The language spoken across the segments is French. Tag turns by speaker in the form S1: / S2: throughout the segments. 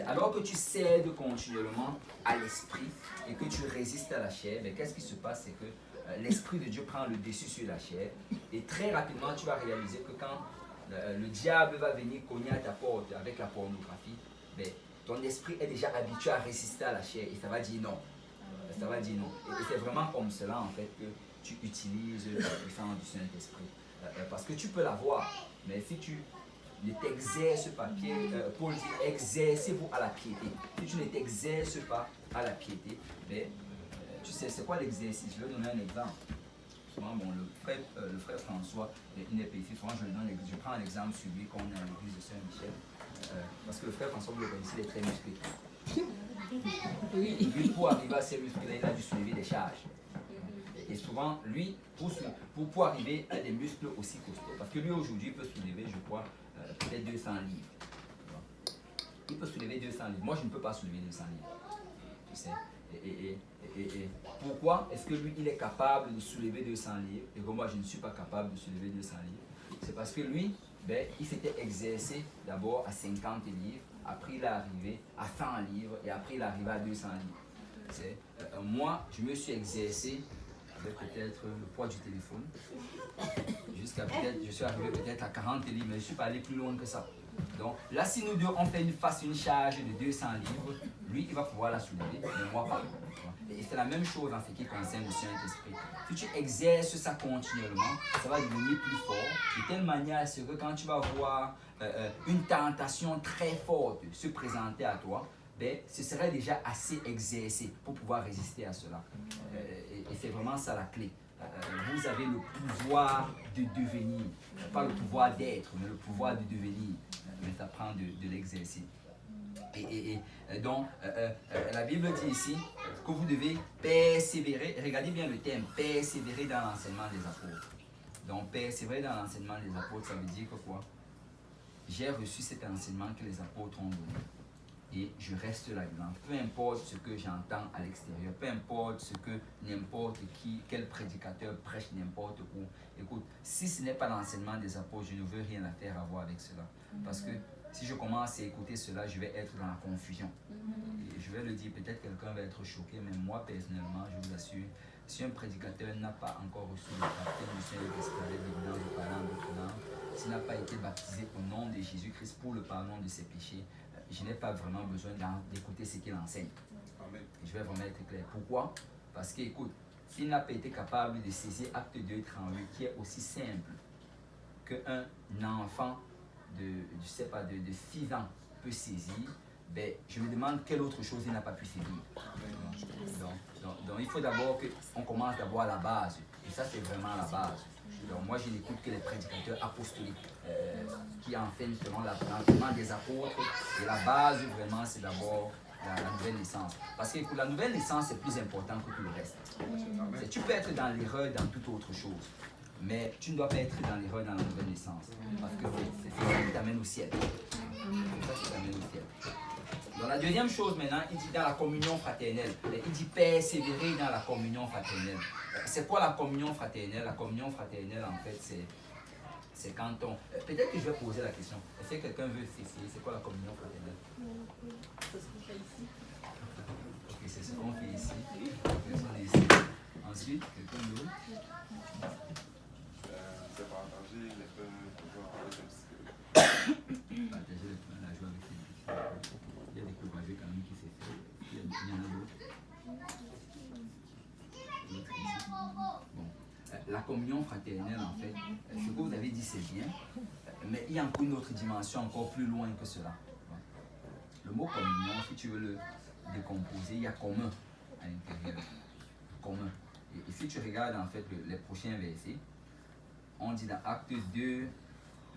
S1: Alors que tu cèdes continuellement à l'esprit et que tu résistes à la chair, mais qu'est-ce qui se passe? C'est que l'esprit de Dieu prend le dessus sur la chair et très rapidement tu vas réaliser que quand le diable va venir cogner à ta porte avec la pornographie, ben, ton esprit est déjà habitué à résister à la chair et ça va dire non. Ça va dire non. Et c'est vraiment comme cela en fait que tu utilises la puissance du Saint-Esprit. Parce que tu peux l'avoir, mais si tu ne t'exerces pas, Paul dit exercez-vous à la piété. Si tu ne t'exerces pas à la piété, ben, tu sais, c'est quoi l'exercice? Je vais donner un exemple. Souvent, bon, le frère François, il n'est pas ici. Souvent, je prends un exemple sur lui quand on est à l'église de Saint-Michel. Parce que le frère François, vous le connaissez, il est très musclé. Oui. Lui, pour arriver à ces muscles-là, il a dû soulever des charges. Et souvent, lui, pour arriver à des muscles aussi costauds, parce que lui, aujourd'hui, il peut soulever, je crois, peut-être 200 livres. Il peut soulever 200 livres. Moi, je ne peux pas soulever 200 livres. Tu sais. Et pourquoi est-ce que lui, il est capable de soulever 200 livres et que moi, je ne suis pas capable de soulever 200 livres? C'est parce que lui, ben, il s'était exercé d'abord à 50 livres, après il est arrivé à 100 livres et après il est arrivé à 200 livres. Moi, je me suis exercé avec peut-être le poids du téléphone, jusqu'à peut-être, je suis arrivé peut-être à 40 livres, mais je ne suis pas allé plus loin que ça. Donc là, si nous deux, on fait une charge de 200 livres, lui, il va pouvoir la soulever, mais moi pas. Et c'est la même chose en ce qui concerne le Saint-Esprit. Si tu exerces ça continuellement, ça va devenir plus fort, de telle manière à ce que quand tu vas voir une tentation très forte se présenter à toi, ben, ce serait déjà assez exercé pour pouvoir résister à cela. Et c'est vraiment ça la clé. Vous avez le pouvoir de devenir, pas le pouvoir d'être, mais le pouvoir de devenir. Mais ça prend de l'exercice. Et donc, la Bible dit ici que vous devez persévérer, regardez bien le terme, persévérer dans l'enseignement des apôtres. Donc, persévérer dans l'enseignement des apôtres, ça veut dire que quoi? J'ai reçu cet enseignement que les apôtres ont donné. Et je reste là-dedans. Peu importe ce que j'entends à l'extérieur, peu importe ce que n'importe qui, quel prédicateur prêche n'importe où. Écoute, si ce n'est pas l'enseignement des apôtres, je ne veux rien à faire à voir avec cela. Parce que si je commence à écouter cela, je vais être dans la confusion. Et je vais le dire, peut-être quelqu'un va être choqué, mais moi personnellement, je vous assure, si un prédicateur n'a pas encore reçu le baptême du Saint-Esprit avec l'évidence de parler en d'autres langues, s'il n'a pas été baptisé au nom de Jésus-Christ pour le pardon de ses péchés, je n'ai pas vraiment besoin d'écouter ce qu'il enseigne. Amen. Je vais vraiment être clair. Pourquoi? Parce que, écoute, s'il n'a pas été capable de saisir Acte 2, 38, qui est aussi simple qu'un enfant de 6 ans peut saisir, ben, je me demande quelle autre chose il n'a pas pu saisir. Donc il faut d'abord qu'on commence d'abord à la base. Et ça, c'est vraiment la base. Donc moi, je n'écoute que les prédicateurs apostoliques qui enseignent selon l'enseignement des apôtres. Et la base, vraiment, c'est d'abord la nouvelle naissance. Parce que la nouvelle naissance, c'est plus important que tout le reste. Tu peux être dans l'erreur dans toute autre chose. Mais tu ne dois pas être dans l'erreur dans la nouvelle naissance. Parce que c'est ça qui t'amène au ciel. C'est ça qui t'amène au ciel. Donc la deuxième chose maintenant, il dit dans la communion fraternelle. Il dit persévérer dans la communion fraternelle. C'est quoi la communion fraternelle? La communion fraternelle, en fait, c'est quand on... Peut-être que je vais poser la question. Est-ce que quelqu'un veut essayer? C'est quoi la communion fraternelle?
S2: C'est ce qu'on fait ici.
S1: Ok, c'est ce qu'on fait ici. Personne est ici. Ensuite, quelqu'un d'autre?
S3: C'est partager les pains pour jouer avec un petit peu.
S1: Partager les pains, la joie avec les petits. Il y a des propagés quand même qui s'est fait. Il y en a d'autres. Bon. La communion fraternelle, en fait, ce que vous avez dit, c'est bien. Mais il y a encore une autre dimension encore plus loin que cela. Le mot communion, si tu veux le décomposer, il y a commun à l'intérieur. Commun. Et si tu regardes en fait les prochains versets, on dit dans Acte 2,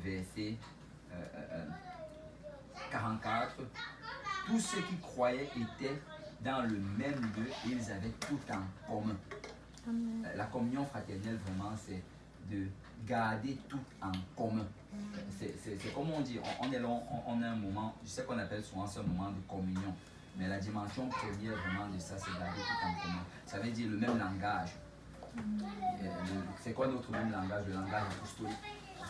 S1: verset 44, tous ceux qui croyaient étaient dans le même lieu et ils avaient tout en commun. La communion fraternelle, vraiment, c'est de garder tout en commun. C'est comme on dit, on est là, on a un moment, je sais qu'on appelle souvent ce moment de communion, mais la dimension première vraiment de ça, c'est garder tout en commun. Ça veut dire le même langage. C'est quoi notre même langage? Le langage apostolique.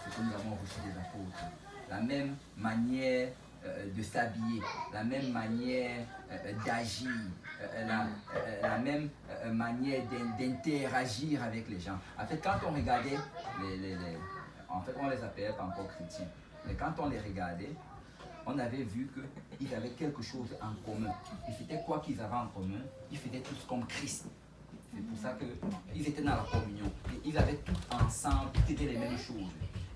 S1: C'est que nous avons reçu des apôtres. La même manière de s'habiller, la même manière d'agir, la même manière d'interagir avec les gens. En fait, quand on regardait en fait, on les appelait pas encore chrétiens, mais quand on les regardait, on avait vu qu'ils avaient quelque chose en commun. Et c'était quoi qu'ils avaient en commun? Ils faisaient tous comme Christ. C'est pour ça qu'ils étaient dans la communion. Et ils avaient tout ensemble, c'était les mêmes choses.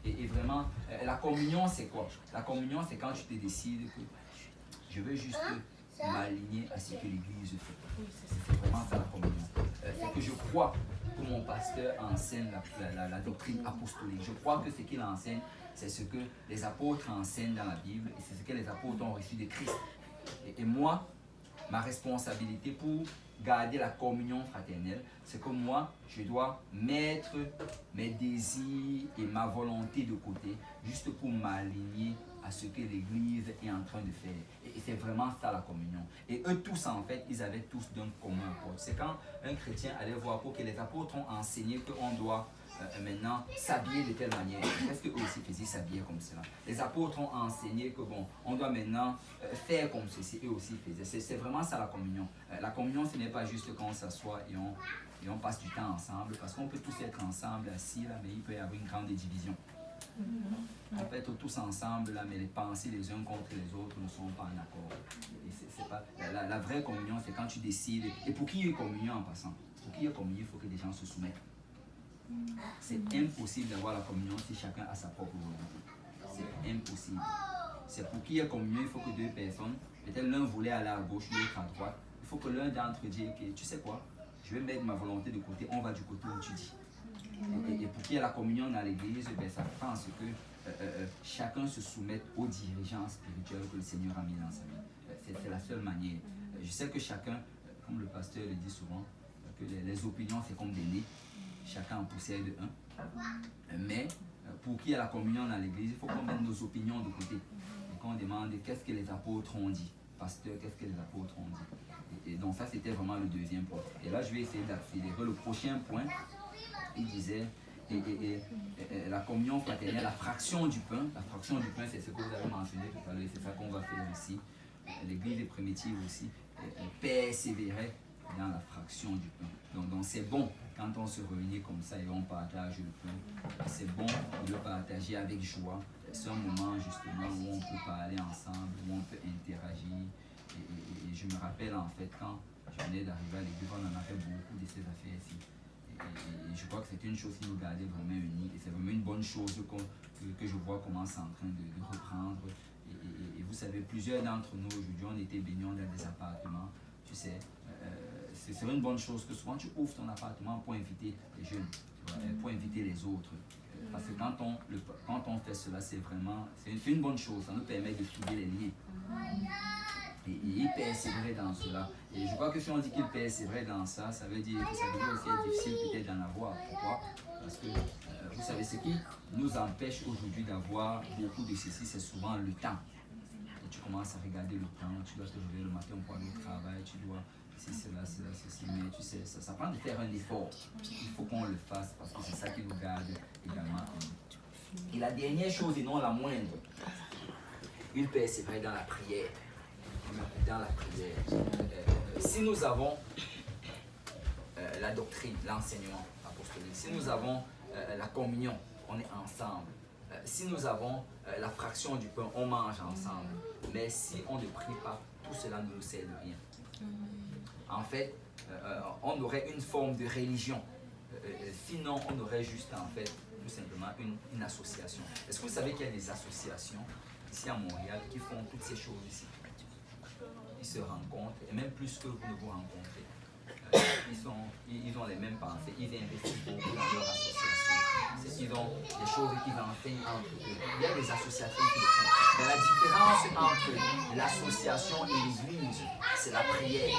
S1: Et vraiment, la communion, c'est quoi? La communion, c'est quand tu te décides que je veux juste m'aligner à ce que l'Église fait. C'est vraiment ça la communion. C'est que je crois que mon pasteur enseigne la doctrine apostolique. Je crois que ce qu'il enseigne, c'est ce que les apôtres enseignent dans la Bible et c'est ce que les apôtres ont reçu de Christ. Et moi, ma responsabilité pour garder la communion fraternelle, c'est que moi, je dois mettre mes désirs et ma volonté de côté, juste pour m'aligner à ce que l'Église est en train de faire. Et c'est vraiment ça la communion. Et eux tous, en fait, ils avaient tous d'un commun apôtre. C'est quand un chrétien allait voir pour que les apôtres ont enseigné qu'on doit maintenant s'habiller de telle manière. Qu'est-ce qu'eux aussi faisaient, s'habiller comme cela? Les apôtres ont enseigné que bon, on doit maintenant faire comme ceci, eux aussi faisaient. C'est vraiment ça la communion. La communion, ce n'est pas juste quand on s'assoit et on passe du temps ensemble, parce qu'on peut tous être ensemble, assis là, mais il peut y avoir une grande division. On peut être tous ensemble là, mais les pensées les uns contre les autres ne sont pas en accord. Et c'est pas, la vraie communion, c'est quand tu décides. Et pour qu'il y ait communion en passant, pour qu'il y ait communion, il faut que les gens se soumettent. C'est impossible d'avoir la communion si chacun a sa propre volonté. C'est impossible. C'est pour qu'il y ait communion, il faut que deux personnes, peut-être l'un voulait aller à gauche, l'autre à droite. Il faut que l'un d'entre eux dise, okay, tu sais quoi, je vais mettre ma volonté de côté, on va du côté où tu dis. Et pour qu'il y ait la communion dans l'église, ben, ça prend ce que chacun se soumette aux dirigeants spirituels que le Seigneur a mis dans sa vie. C'est la seule manière. Je sais que chacun, comme le pasteur le dit souvent, que les opinions c'est comme des nids. Chacun en possède un. Mais pour qu'il y ait la communion dans l'église, il faut qu'on mette nos opinions de côté. Et qu'on demande qu'est-ce que les apôtres ont dit. Pasteur, qu'est-ce que les apôtres ont dit. Et donc ça, c'était vraiment le deuxième point. Et là, je vais essayer d'accélérer. Le prochain point, il disait, la communion fraternelle, la fraction du pain. La fraction du pain, c'est ce que vous avez mentionné tout à l'heure. C'est ça qu'on va faire ici. L'église primitive aussi persévérait dans la fraction du pain. Donc c'est bon quand on se réunit comme ça et on partage le pain. C'est bon de le partager avec joie. C'est un moment justement où on peut parler ensemble, où on peut interagir. Et je me rappelle en fait quand je venais d'arriver à l'église, on en a fait beaucoup de ces affaires-ci. Et je crois que c'était une chose qui nous gardait vraiment unis. Et c'est vraiment une bonne chose que je vois comment c'est en train de reprendre. Et vous savez, plusieurs d'entre nous aujourd'hui, on était baignés dans des appartements. Tu sais, c'est une bonne chose que souvent tu ouvres ton appartement pour inviter les jeunes, pour inviter les autres. Parce que quand on fait cela, c'est une bonne chose. Ça nous permet de souder les liens. Et il persévérait dans cela. Et je crois que si on dit qu'il persévérait dans ça, ça veut dire que ça devrait aussi être difficile peut-être d'en avoir. Pourquoi? Parce que vous savez, ce qui nous empêche aujourd'hui d'avoir beaucoup de ceci, c'est souvent le temps. Et tu commences à regarder le temps, tu dois te réveiller le matin pour aller au travail, tu dois ceci, mais tu sais, ça prend de faire un effort. Il faut qu'on le fasse parce que c'est ça qui nous garde également. Et la dernière chose, et non la moindre, il persévérait dans la prière. Dans la prière. Si nous avons la doctrine, l'enseignement apostolique, si nous avons la communion, on est ensemble. Si nous avons la fraction du pain, on mange ensemble. Mais si on ne prie pas, tout cela ne nous sert de rien. En fait, on aurait une forme de religion. Sinon, on aurait juste en fait tout simplement une association. Est-ce que vous savez qu'il y a des associations ici à Montréal qui font toutes ces choses ici? Ils se rencontrent, et même plus que vous ne vous rencontrez. Ils ont les mêmes pensées, ils investissent beaucoup dans leur association. Ils ont des choses qu'ils enseignent entre eux. Il y a des associations qui le font. Mais la différence entre l'association et l'église, c'est la prière.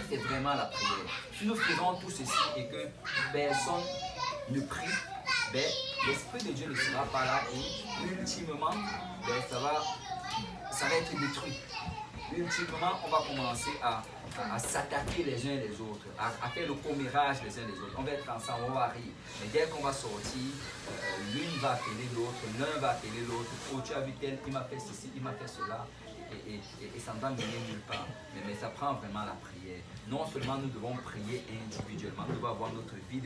S1: C'est vraiment la prière. Si nous faisons tout ceci et que personne ne prie, ben, l'Esprit de Dieu ne sera pas là et ultimement, ben, ça va être détruit. ultimement, on va commencer à s'attaquer les uns les autres, à faire le commérage les uns les autres. On va être ensemble, on va rire. Mais dès qu'on va sortir, l'une va appeler l'autre, l'un va appeler l'autre. Oh, tu as vu tel, il m'a fait ceci, il m'a fait cela. Et ça ne va mener nulle part. Mais ça prend vraiment la prière. Non seulement nous devons prier individuellement, nous devons avoir notre vie de